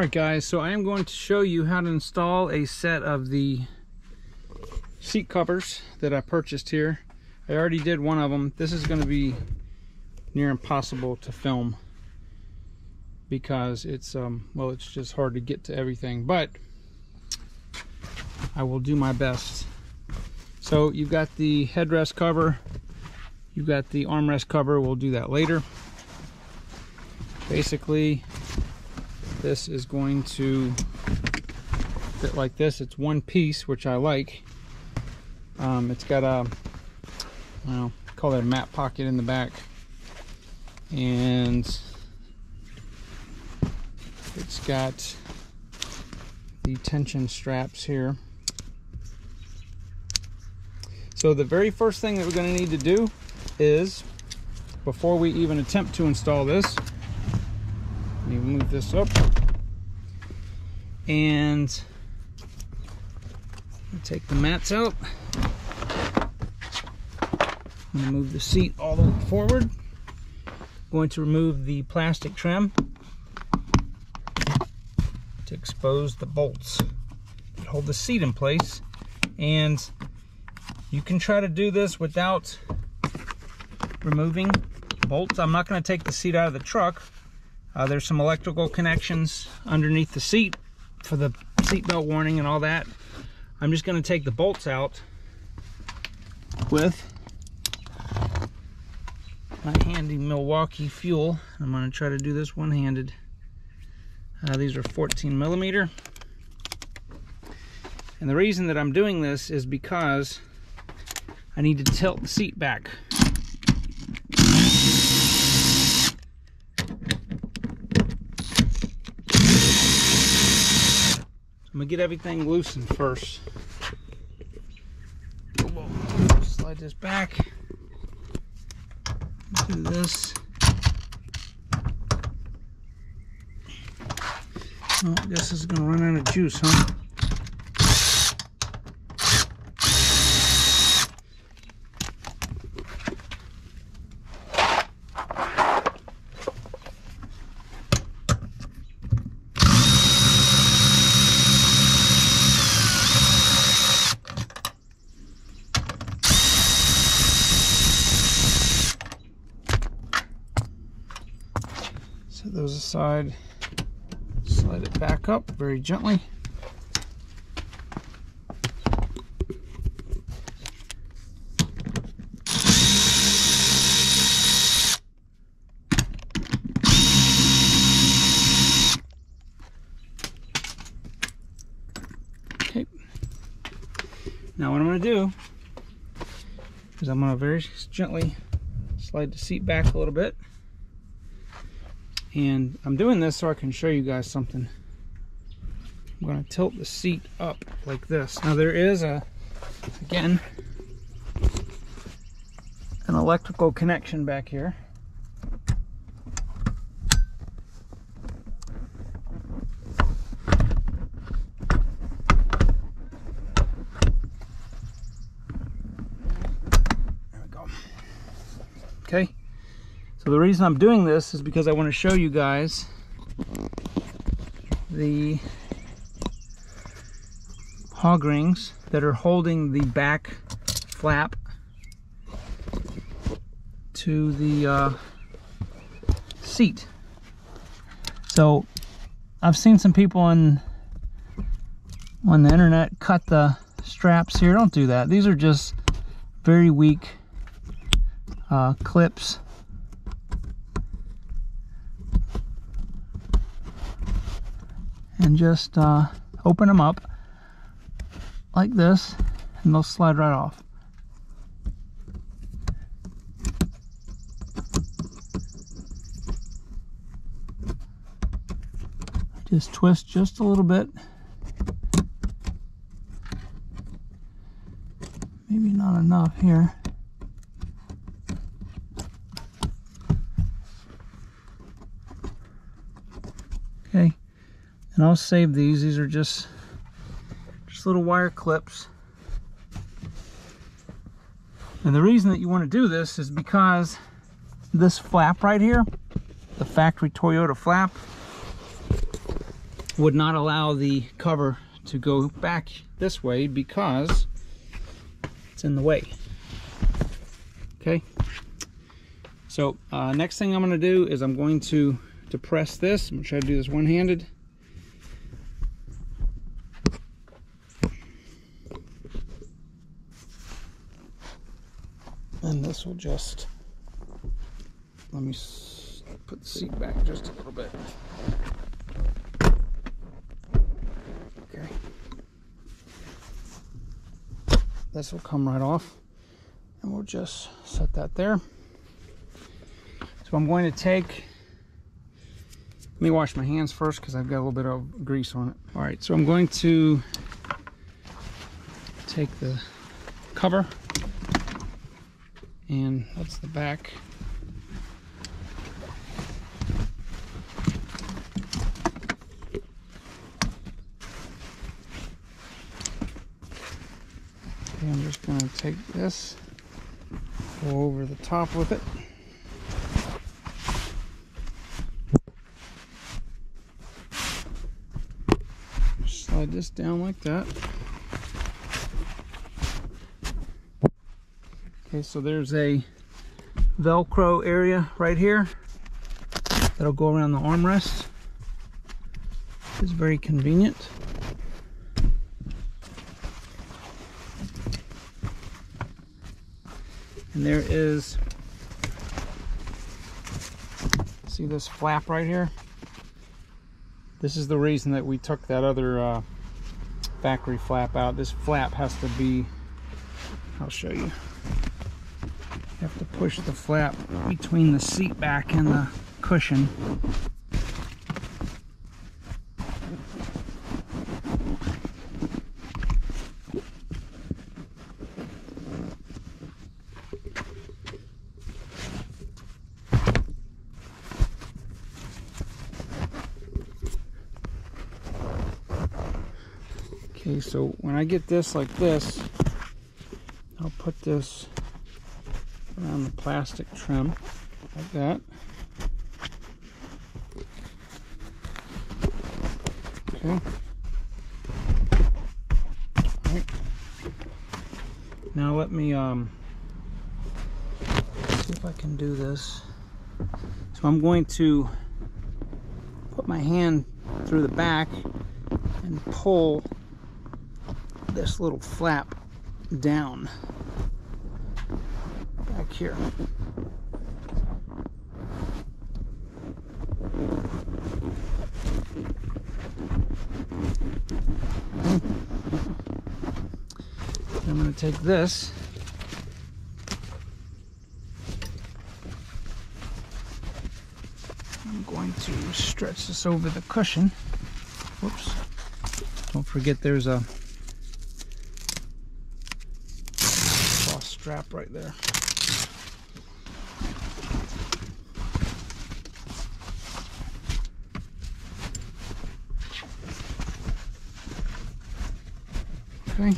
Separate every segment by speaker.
Speaker 1: Alright guys, so I am going to show you how to install a set of the seat covers that I purchased here. I already did one of them. This is going to be near impossible to film because it's well, it's just hard to get to everything, but I will do my best. So you've got the headrest cover, you've got the armrest cover. We'll do that later. Basically, this is going to fit like this. It's one piece, which I like. It's got a, well, call that a mat pocket in the back, and it's got the tension straps here. So the very first thing that we're going to need to do is, before we even attempt to install this, let me move this up, and take the mats out. I'm going to move the seat all the way forward. I'm going to remove the plastic trim to expose the bolts that hold the seat in place. And you can try to do this without removing bolts. I'm not going to take the seat out of the truck. There's some electrical connections underneath the seat for the seatbelt warning and all that. I'm just going to take the bolts out with my handy Milwaukee fuel. I'm going to try to do this one-handed. These are 14mm. And the reason that I'm doing this is because I need to tilt the seat back. I'm gonna get everything loosened first. Slide this back. Do this. Oh, I guess this is gonna run out of juice, huh? Set those aside, slide it back up very gently. Okay. Now what I'm going to do is I'm going to very gently slide the seat back a little bit. And I'm doing this so I can show you guys something. I'm going to tilt the seat up like this. Now there is again, an electrical connection back here. There we go. Okay. So the reason I'm doing this is because I want to show you guys the hog rings that are holding the back flap to the seat. So I've seen some people on the internet cut the straps here. Don't do that. These are just very weak clips. And just open them up like this, and they'll slide right off. Just twist just a little bit. Maybe not enough here. Okay. And I'll save these. These are just little wire clips. And the reason that you want to do this is because this flap right here, the factory Toyota flap, would not allow the cover to go back this way because it's in the way. Okay, so next thing I'm going to do is I'm going to press this. I'm going to try to do this one-handed. And this will just, let me put the seat back just a little bit. Okay. This will come right off, and we'll just set that there. So I'm going to take, let me wash my hands first because I've got a little bit of grease on it. All right, so I'm going to take the cover, and that's the back. Okay, I'm just going to take this, go over the top with it. Slide this down like that. Okay, so there's a Velcro area right here that'll go around the armrest. It's very convenient. And there is, see this flap right here? This is the reason that we took that other factory flap out. This flap has to be, I'll show you. You have to push the flap between the seat back and the cushion. Okay, so when I get this like this, I'll put this around the plastic trim like that. Okay. All right. Now let me see if I can do this. So I'm going to put my hand through the back and pull this little flap down back here. I'm going to take this I'm going to stretch this over the cushion. Whoops. Don't forget there's a cross strap right there. Okay.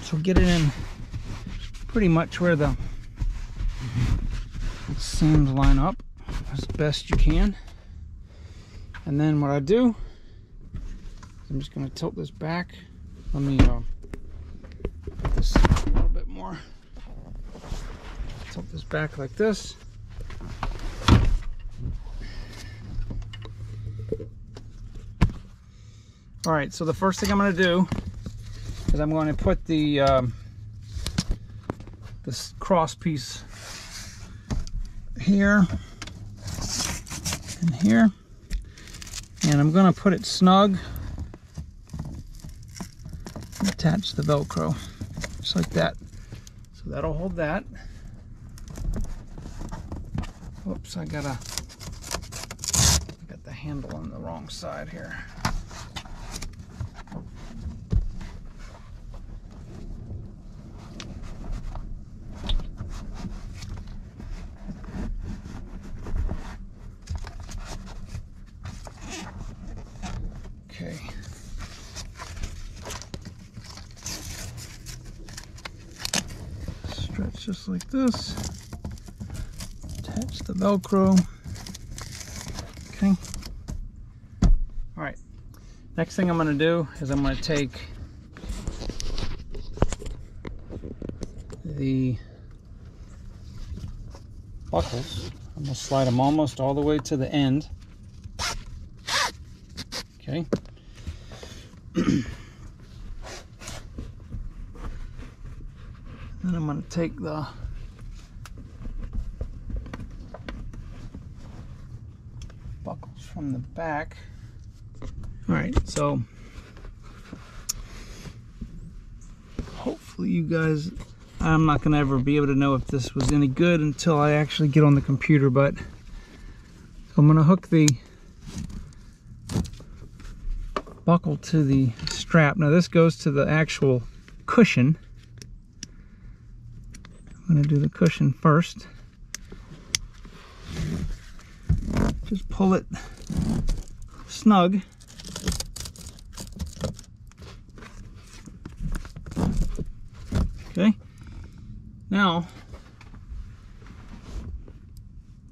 Speaker 1: So get it in pretty much where the seams line up as best you can. And then what I do is I'm just going to tilt this back. Let me put this a little bit more. Tilt this back like this. All right, so the first thing I'm going to do is I'm going to put the this cross piece here and here, and I'm going to put it snug and attach the Velcro just like that. So that'll hold that. Whoops, I got the handle on the wrong side here. Okay. Stretch just like this. Attach the Velcro. Okay. All right. Next thing I'm going to do is I'm going to take the buckles. I'm going to slide them almost all the way to the end. Okay. Then I'm going to take the buckles from the back. All right, so hopefully you guys, I'm not going to ever be able to know if this was any good until I actually get on the computer, but I'm going to hook the buckle to the strap. Now this goes to the actual cushion. I'm going to do the cushion first. Just pull it snug. Okay, now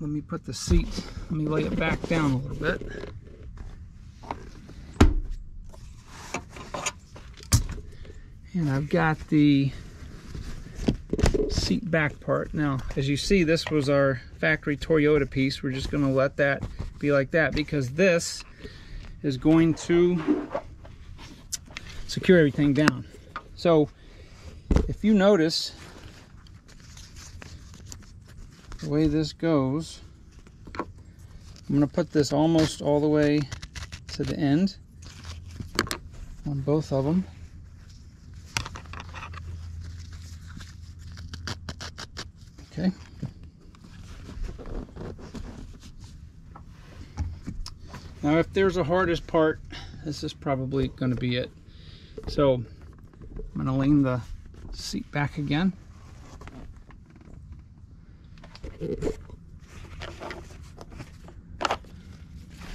Speaker 1: let me put the seat, let me lay it back down a little bit. And I've got the seat back part. Now, as you see, this was our factory Toyota piece. We're just going to let that be like that because this is going to secure everything down. So, if you notice the way this goes, I'm going to put this almost all the way to the end on both of them. Okay. Now if there's a hardest part, this is probably going to be it. So I'm going to lean the seat back again. I'm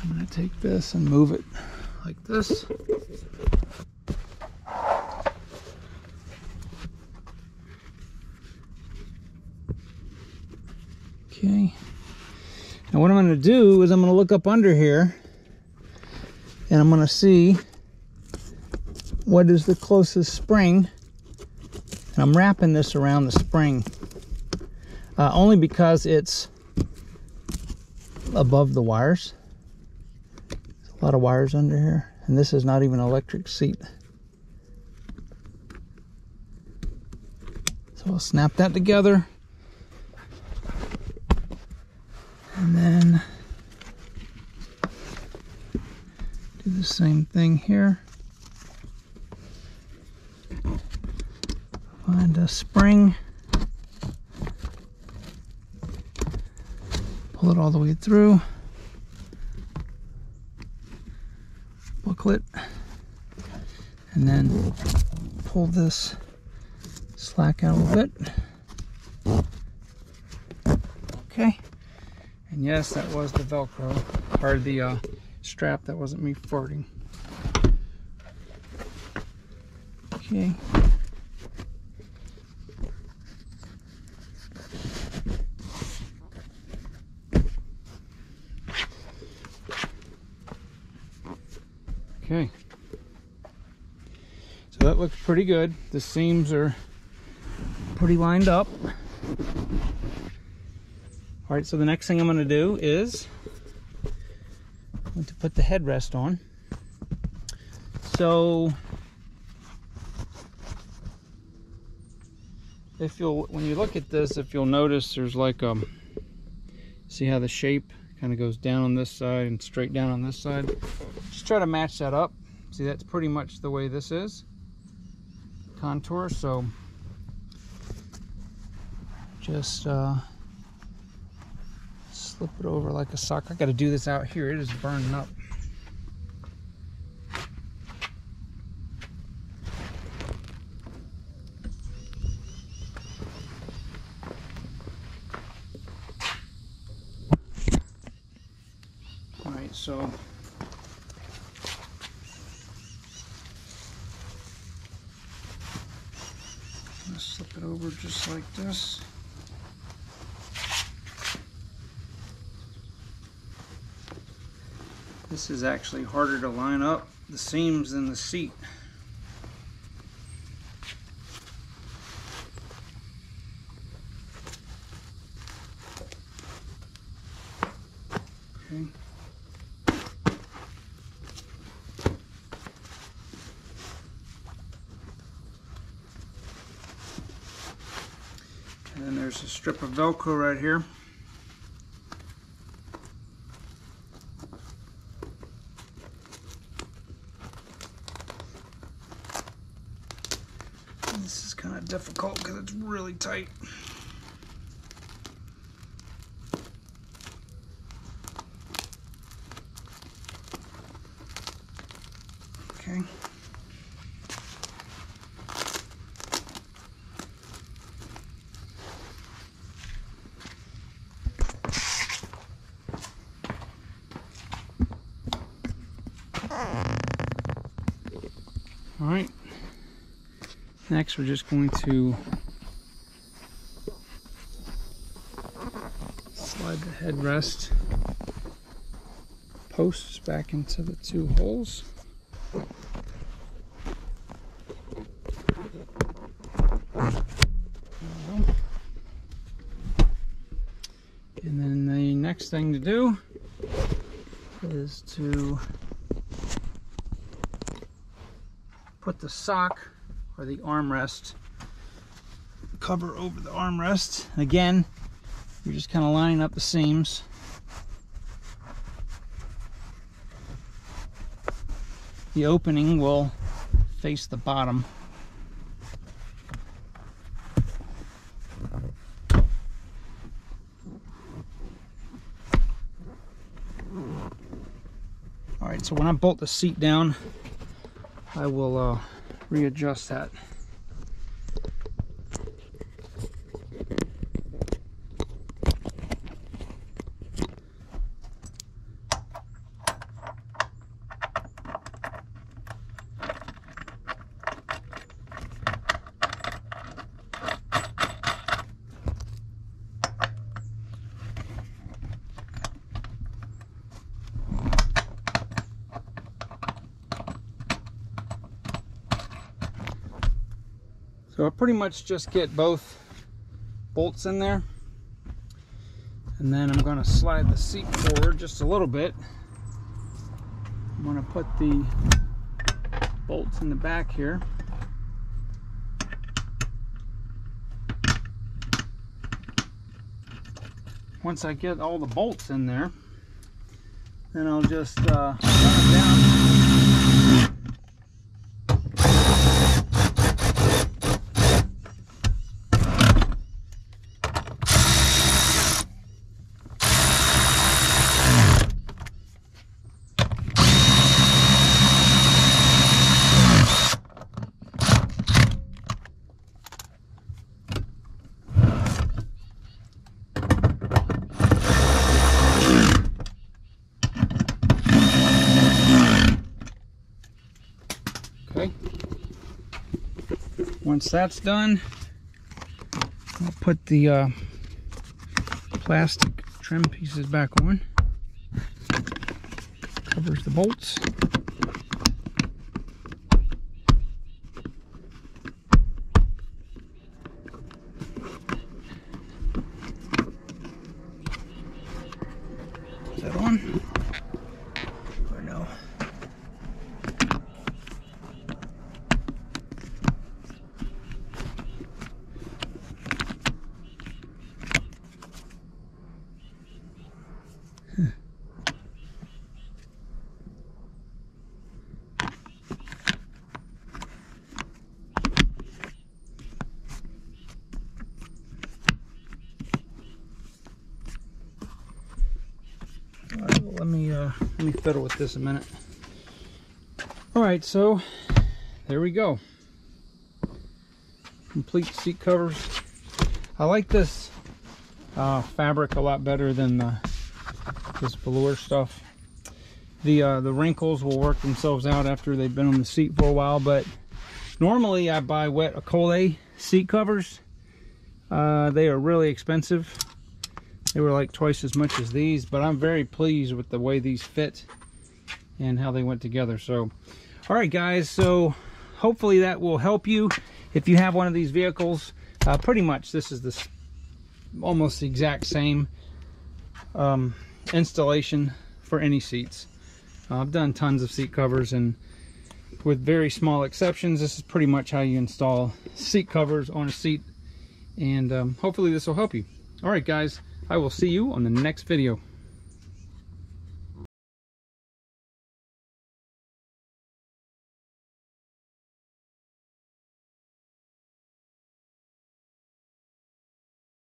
Speaker 1: going to take this and move it like this. Okay. Now what I'm going to do is I'm going to look up under here and I'm going to see what is the closest spring. And I'm wrapping this around the spring only because it's above the wires. There's a lot of wires under here, and this is not even an electric seat. So I'll snap that together. And then do the same thing here. Find a spring. Pull it all the way through. Buckle it. And then pull this slack out a little bit. Okay. And yes, that was the Velcro, or the strap. That wasn't me farting. Okay. Okay. So that looks pretty good. The seams are pretty lined up. All right, so the next thing I'm going to do is I'm going to put the headrest on. So when you look at this, if you'll notice, there's like see how the shape kind of goes down on this side and straight down on this side. Just try to match that up. See, that's pretty much the way this is contour. So just slip it over like a sock. I got to do this out here. It is burning up. All right, so Flip it over just like this. This is actually harder to line up the seams than the seat. Okay. And then there's a strip of Velcro right here. And this is kind of difficult because it's really tight. Okay. All right, next we're just going to slide the headrest posts back into the two holes. And then the next thing to do is to put the sock or the armrest cover over the armrest. Again, you're just kind of lining up the seams. The opening will face the bottom. All right, so when I bolt the seat down, I will readjust that. So I pretty much just get both bolts in there, and then I'm going to slide the seat forward just a little bit. I'm going to put the bolts in the back here. Once I get all the bolts in there, then I'll just run it down. Okay. Once that's done, I'll put the plastic trim pieces back on. Covers the bolts. Is that on? Or no? Let me fiddle with this a minute. All right, so there we go. Complete seat covers. I like this fabric a lot better than this velour stuff. The wrinkles will work themselves out after they've been on the seat for a while, but Normally I buy wet Acole seat covers. They are really expensive. They were like twice as much as these, but I'm very pleased with the way these fit and how they went together. So, all right guys, so hopefully that will help you if you have one of these vehicles. Pretty much this is almost the exact same installation for any seats. I've done tons of seat covers, and with very small exceptions, this is pretty much how you install seat covers on a seat. And hopefully this will help you. All right guys, I will see you on the next video.